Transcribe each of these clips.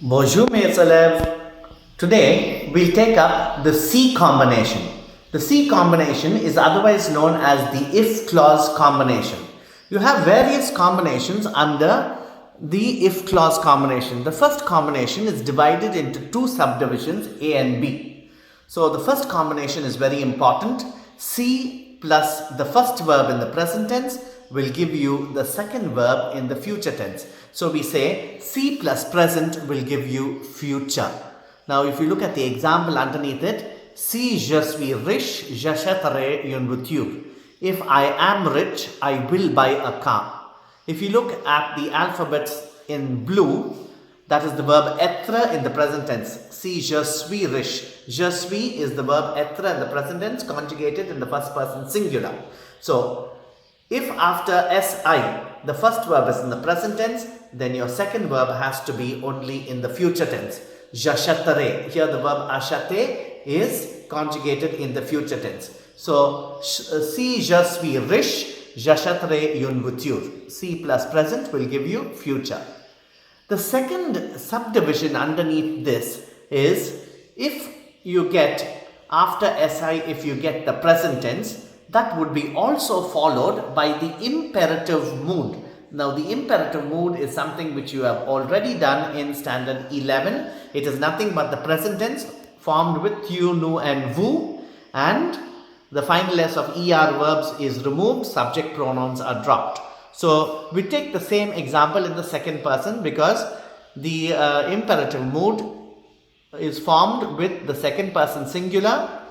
Bonjour mes élèves. Today we'll take up the C combination. The C combination is otherwise known as the if clause combination. You have various combinations under the if clause combination. The first combination is divided into two subdivisions, A and B. So the first combination is very important. C plus the first verb in the present tense will give you the second verb in the future tense. So we say C plus present will give you future. Now if you look at the example underneath it, si je suis riche, j'achèterai une voiture. If I am rich, I will buy a car. If you look at the alphabets in blue, that is the verb être in the present tense. Si je suis riche. Je suis is the verb être in the present tense conjugated in the first person singular. So if after si the first verb is in the present tense, then your second verb has to be only in the future tense. J'achèterai. Here the verb acheter is conjugated in the future tense. So si je suis riche, j'achèterai une voiture. Si plus present will give you future. The second subdivision underneath this is if you get after si, if you get the present tense, that would be also followed by the imperative mood. Now the imperative mood is something which you have already done in standard 11. It is nothing but the present tense formed with tu, nu and vu, and the final s of er verbs is removed, subject pronouns are dropped. So we take the same example in the second person because the imperative mood is formed with the second person singular,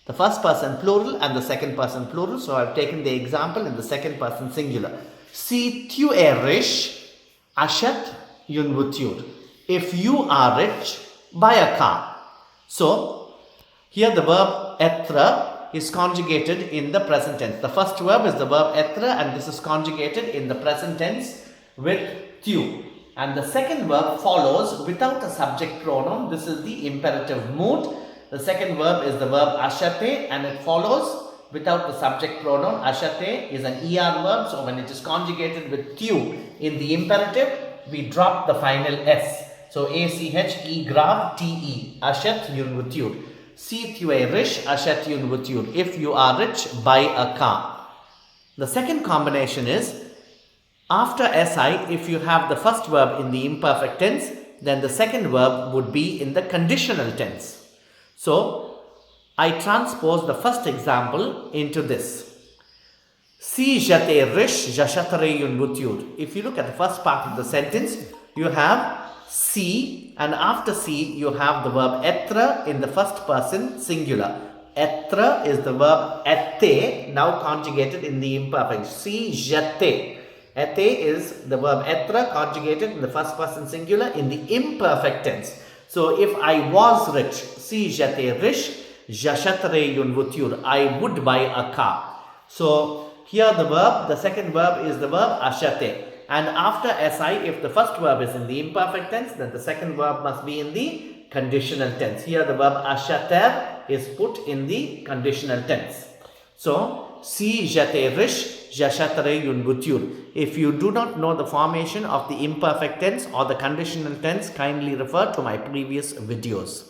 the first person plural and the second person plural. So I have taken the example in the second person singular. Si tu es riche, achète une voiture. If you are rich, buy a car. So here the verb être is conjugated in the present tense. The first verb is the verb être and this is conjugated in the present tense with tu. And the second verb follows without a subject pronoun. This is the imperative mood. The second verb is the verb acheter and it follows without the subject pronoun. Acheter is an er verb, so when it is conjugated with tu in the imperative, we drop the final s. So A-C-H-E grave T-E. Achète une voiture. Si tu es riche, achète une voiture. If you are rich, buy a car. The second combination is after si, if you have the first verb in the imperfect tense, then the second verb would be in the conditional tense. So I transpose the first example into this. Si j'étais riche, j'achèterais une voiture. If you look at the first part of the sentence, you have si and after si you have the verb être in the first person singular. Être is the verb était now conjugated in the imperfect. Si j'étais. Était is the verb être conjugated in the first person singular in the imperfect tense. So if I was rich, si j'étais riche, j'achèterais une voiture. I would buy a car. So here the second verb is the verb acheter. And after si, if the first verb is in the imperfect tense, then the second verb must be in the conditional tense. Here the verb acheter is put in the conditional tense. So, si j'étais riche, j'achèterais une voiture. If you do not know the formation of the imperfect tense or the conditional tense, kindly refer to my previous videos.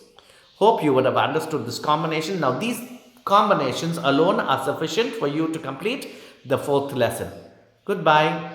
Hope you would have understood this combination. Now these combinations alone are sufficient for you to complete the fourth lesson. Goodbye.